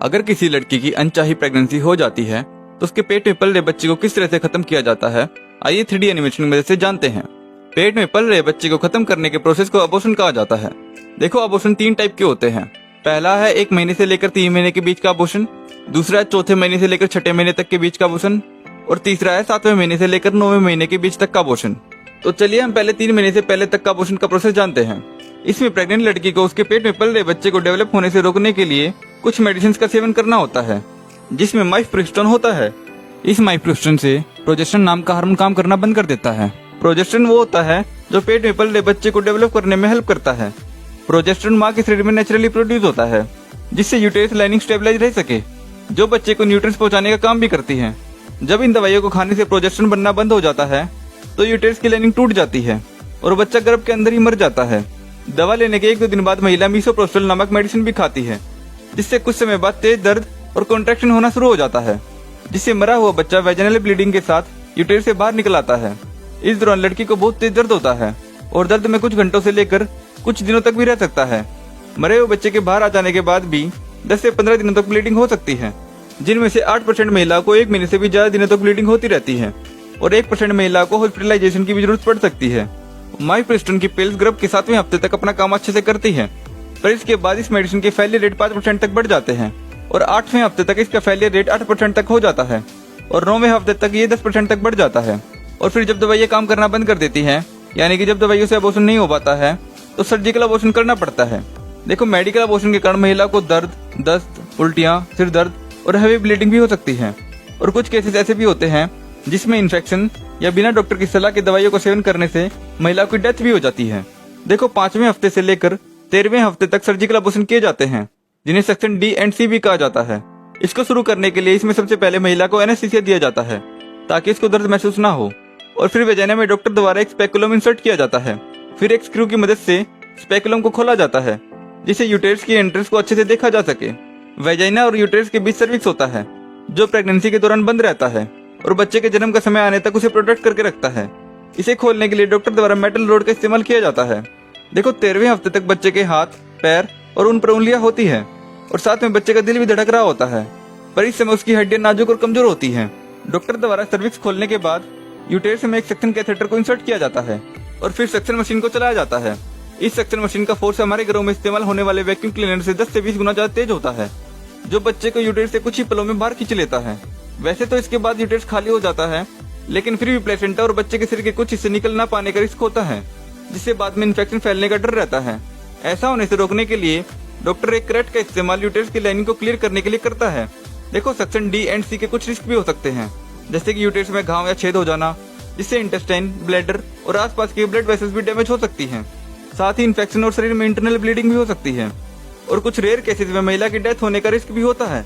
अगर किसी लड़की की अनचाही प्रेगनेंसी हो जाती है तो उसके पेट में पल रहे बच्चे को किस तरह से खत्म किया जाता है, आइए 3D एनिमेशन की मदद से जानते हैं। पेट में पल रहे बच्चे को खत्म करने के प्रोसेस को अबॉर्शन कहा जाता है। देखो, अबॉर्शन 3 टाइप के होते हैं। पहला है 1 महीने से लेकर 3 महीने के बीच का अबॉर्शन, दूसरा है 4थे महीने से लेकर 6ठे महीने तक के बीच का अबॉर्शन, और तीसरा है 7वें महीने से लेकर 9वें महीने के बीच तक का अबॉर्शन। तो चलिए हम पहले 3 महीने से पहले तक का अबॉर्शन का प्रोसेस जानते हैं। इसमें प्रेग्नेंट लड़की को उसके पेट में पल रहे बच्चे को डेवलप होने से रोकने के लिए कुछ मेडिसिन का सेवन करना होता है, जिसमें माइफप्रोजेस्टेरोन होता है। इस माइफप्रोजेस्टेरोन से प्रोजेस्टेरोन नाम का हार्मोन काम करना बंद कर देता है। प्रोजेस्टेरोन वो होता है जो पेट में पल रहे बच्चे को डेवलप करने में हेल्प करता है। प्रोजेस्टेरोन माँ के शरीर में नेचुरली प्रोड्यूस होता है, जिससे यूटेरस लाइनिंग स्टेबलाइज रह सके, जो बच्चे को न्यूट्रिएंट्स पहुंचाने का काम भी करती है। जब इन दवाइयों को खाने से प्रोजेस्टेरोन बनना बंद हो जाता है तो यूटेरस की लाइनिंग टूट जाती है और बच्चा गर्भ के अंदर ही मर जाता है। दवा लेने के 1-2 दिन बाद महिला मीसोप्रोस्टोल नामक मेडिसिन भी खाती है, जिससे कुछ समय बाद तेज दर्द और कॉन्ट्रैक्शन होना शुरू हो जाता है, जिससे मरा हुआ बच्चा वेजिनल ब्लीडिंग के साथ यूटेरस से बाहर निकल आता है। इस दौरान लड़की को बहुत तेज दर्द होता है और दर्द में कुछ घंटों से लेकर कुछ दिनों तक भी रह सकता है। मरे हुए बच्चे के बाहर आ जाने के बाद भी 10 से 15 दिनों तक ब्लीडिंग हो सकती है, जिनमें से 8% महिला को 1 महीने से भी ज्यादा दिनों तक ब्लीडिंग होती रहती है और 1% महिला को हॉस्पिटलाइजेशन की भी जरूरत पड़ सकती है। माइफप्रोजेस्टेरोन की पिल्स गर्भ के 7वें हफ्ते तक अपना काम अच्छे से करती है, पर इसके बाद इस मेडिसिन के फेलियर रेट 5% तक बढ़ जाते हैं और 8वें हफ्ते तक इसका फेलियर रेट 8% तक हो जाता है और 9वें हफ्ते तक ये 10% तक बढ़ जाता है। और फिर जब दवाइयाँ काम करना बंद कर देती है, यानी कि जब दवाइयों से अबॉर्शन नहीं हो पाता है, तो सर्जिकल अबॉर्शन करना पड़ता है। देखो, मेडिकल अबॉर्शन के कारण महिला को दर्द, दस्त, उल्टियाँ, सिर दर्द और हेवी ब्लीडिंग भी हो सकती है, और कुछ केसेस ऐसे भी होते हैं जिसमें इन्फेक्शन या बिना डॉक्टर की सलाह के दवाइयों का सेवन करने से महिला की डेथ भी हो जाती है। देखो, 5वें हफ्ते से लेकर 13वें हफ्ते तक सर्जिकल अबॉर्शन किए जाते हैं, जिन्हें सेक्शन D एंड C भी कहा जाता है। इसको शुरू करने के लिए इसमें सबसे पहले महिला को एनेस्थीसिया दिया जाता है ताकि इसको दर्द महसूस ना हो, और फिर वेजाइना में डॉक्टर द्वारा एक स्पेकुलम इंसर्ट किया जाता है। फिर एक स्क्रू की मदद से स्पेकुलम को खोला जाता है, जिससे यूटेरस की एंट्रेंस को अच्छे से देखा जा सके। वेजाइना और यूटेरस के बीच सर्विक्स होता है, जो प्रेगनेंसी के दौरान बंद रहता है और बच्चे के जन्म का समय आने तक उसे प्रोटेक्ट करके रखता है। इसे खोलने के लिए डॉक्टर द्वारा मेटल रोड का इस्तेमाल किया जाता है। देखो, 13वें हफ्ते तक बच्चे के हाथ, पैर और उन पर उंगलियां होती है और साथ में बच्चे का दिल भी धड़क रहा होता है, पर इस समय उसकी हड्डियां नाजुक और कमजोर होती हैं। डॉक्टर द्वारा सर्विक्स खोलने के बाद यूटेरस में एक सक्शन कैथेटर को इंसर्ट किया जाता है और फिर सक्शन मशीन को चलाया जाता है। इस सक्शन मशीन का फोर्स हमारे घरों में इस्तेमाल होने वाले वैक्यूम क्लीनर से 10 से 20 गुना ज्यादा तेज होता है, जो बच्चे को यूटेरस से कुछ ही पलों में बाहर खींच लेता है। वैसे तो इसके बाद यूटेरस खाली हो जाता है, लेकिन फिर भी प्लेसेंटा और बच्चे के शरीर के कुछ हिस्से निकल ना पाने का रिस्क होता है, जिससे बाद में इन्फेक्शन फैलने का डर रहता है। ऐसा होने से रोकने के लिए डॉक्टर एक क्रेट का इस्तेमाल यूटेरस की लाइनिंग को क्लियर करने के लिए करता है। देखो, सेक्शन D एंड C के कुछ रिस्क भी हो सकते हैं, जैसे कि यूटेरस में घाव या छेद हो जाना, जिससे इंटेस्टाइन, ब्लैडर और आसपास के ब्लड वेसल्स भी डैमेज हो सकती हैं। साथ ही इन्फेक्शन और शरीर में इंटरनल ब्लीडिंग भी हो सकती है, और कुछ रेयर केसेस में महिला की डेथ होने का रिस्क भी होता है।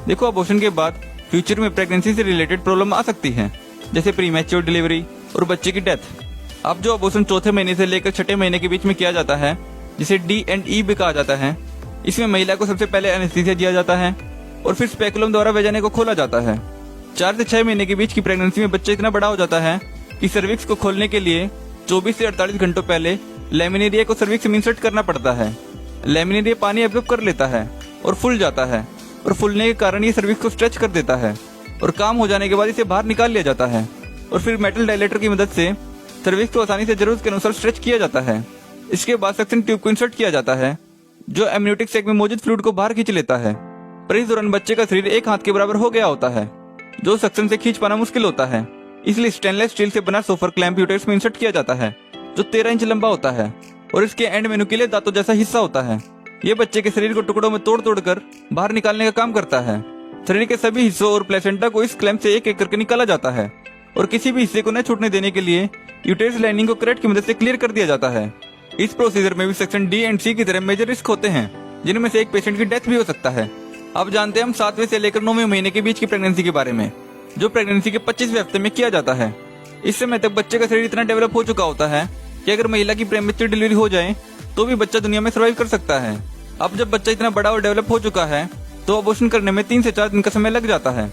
देखो, अबॉर्शन के बाद फ्यूचर में प्रेगनेंसी से रिलेटेड प्रॉब्लम आ सकती है, जैसे प्रीमैच्योर डिलीवरी और बच्चे की डेथ। अब जो अबॉर्शन 4थे महीने से लेकर 6ठे महीने के बीच में किया जाता है, जिसे D एंड E भी कहा जाता है, इसमें महिला को सबसे पहले एनेस्थीसिया दिया जाता है और फिर स्पेकुलम द्वारा वेजाइना को खोला जाता है। 4 से 6 महीने के बीच की प्रेगनेंसी में बच्चा इतना बड़ा हो जाता है कि सर्विक्स को खोलने के लिए 24 से 48 घंटों पहले लेमिनेरिया को सर्विक्स में इंसर्ट करना पड़ता है। लेमिनेरिया पानी एब्जॉर्ब कर लेता है और फूल जाता है, और फूलने के कारण ये सर्विक्स को स्ट्रेच कर देता है और काम हो जाने के बाद इसे बाहर निकाल लिया जाता है, और फिर मेटल डायलेटर की मदद से सर्विक्स को आसानी से जरूरत के अनुसार स्ट्रेच किया जाता है। इसके बाद सक्शन ट्यूब को इंसर्ट किया जाता है, जो एमनियोटिक सैक में मौजूद फ्लूइड को बाहर खींच लेता है, पर इस दौरान बच्चे का शरीर 1 हाथ के बराबर हो गया होता है, जो सक्शन से खींच पाना मुश्किल होता है। इसलिए स्टेनलेस स्टील से बना सोफर क्लैंप यूटेरस में इंसर्ट किया जाता है, जो 13 इंच लंबा होता है और इसके एंड में नुकीले दांतों जैसा हिस्सा होता है। ये बच्चे के शरीर को टुकड़ों में तोड़ तोड़ कर बाहर निकालने का काम करता है। शरीर के सभी हिस्सों और प्लेसेंटा को इस क्लैंप से एक एक करके निकाला जाता है, और किसी भी हिस्से को न छूटने देने के लिए यूटेरस लाइनिंग को क्रेट की मदद से क्लियर कर दिया जाता है। इस प्रोसीजर में भी सेक्शन D एंड C की तरह मेजर रिस्क होते हैं, जिनमें से एक पेशेंट की डेथ भी हो सकता है। अब जानते हैं हम 7वें से लेकर 9वें महीने के बीच की प्रेगनेंसी के बारे में, जो प्रेगनेंसी के 25वें हफ्ते में किया जाता है। इस समय तक बच्चे का शरीर इतना डेवलप हो चुका होता है कि अगर महिला की प्रीमैच्योर डिलीवरी हो जाए तो भी बच्चा दुनिया में सर्वाइव कर सकता है। अब जब बच्चा इतना बड़ा और डेवलप हो चुका है तो अबॉर्शन करने में 3 से 4 दिन का समय लग जाता है।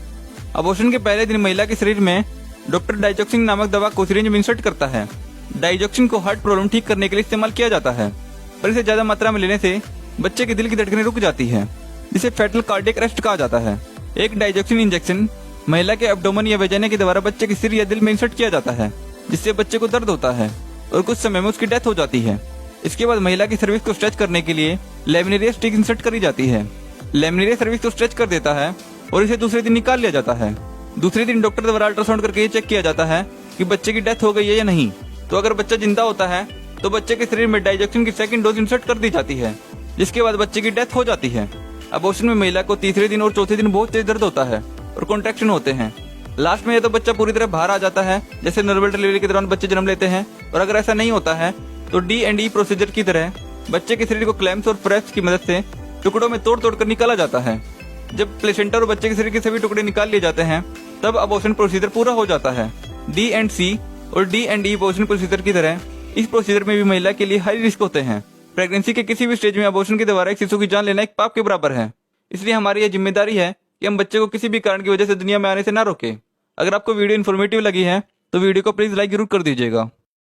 अबॉर्शन के पहले दिन महिला के शरीर में डॉक्टर डाइजॉक्सिन नामक दवा को सिरिंज में इंसर्ट करता है। डाइजॉक्सिन को हार्ट प्रॉब्लम ठीक करने के लिए इस्तेमाल किया जाता है, पर इसे ज्यादा मात्रा में लेने से बच्चे के दिल की धड़कनें रुक जाती है जिसे फेटल कार्डियक अरेस्ट कहा जाता है। एक डाइजोक्सिन इंजेक्शन महिला के एब्डोमेन या वेजाइना के द्वारा बच्चे के सिर या दिल में इंसर्ट किया जाता है, जिससे बच्चे को दर्द होता है और कुछ समय में उसकी डेथ हो जाती है। इसके बाद महिला की सर्विस को स्ट्रेच करने के लिए लेमिनेरिया स्टिक इंसर्ट करी जाती है। लेमिनेरिया सर्विस को स्ट्रेच कर देता है और इसे दूसरे दिन निकाल लिया जाता है। दूसरे दिन डॉक्टर द्वारा अल्ट्रासाउंड करके ये चेक किया जाता है कि बच्चे की डेथ हो गई है या नहीं। तो अगर बच्चा जिंदा होता है तो बच्चे के शरीर में डाइजेक्शन की सेकंड डोज इंसर्ट कर दी जाती है, जिसके बाद बच्चे की डेथ हो जाती है। अबॉर्शन में महिला को तीसरे दिन और चौथे दिन बहुत तेज दर्द होता है और कॉन्ट्रैक्शन होते हैं। लास्ट में या तो बच्चा पूरी तरह बाहर आ जाता है, जैसे नॉर्मल डिलीवरी के दौरान बच्चे जन्म लेते हैं, और अगर ऐसा नहीं होता है तो D&E प्रोसीजर की तरह बच्चे के शरीर को क्लैम्प्स और प्रेप्स की मदद से टुकड़ों में तोड़ तोड़ कर निकाला जाता है। जब प्लेसेंटा और बच्चे के शरीर के सभी टुकड़े निकाल लिए जाते हैं तब अबॉर्शन प्रोसीजर पूरा हो जाता है। D&C और D&E अबॉर्शन प्रोसीजर की तरह इस प्रोसीजर में भी महिला के लिए हाई रिस्क होते हैं। प्रेगनेंसी के किसी भी स्टेज में अबॉर्शन के द्वारा एक शिशु की जान लेना एक पाप के बराबर है। इसलिए हमारी यह जिम्मेदारी है कि हम बच्चे को किसी भी कारण की वजह से दुनिया में आने से ना रोके। अगर आपको वीडियो इन्फॉर्मेटिव लगी है तो वीडियो को प्लीज लाइक जरूर कर दीजिएगा।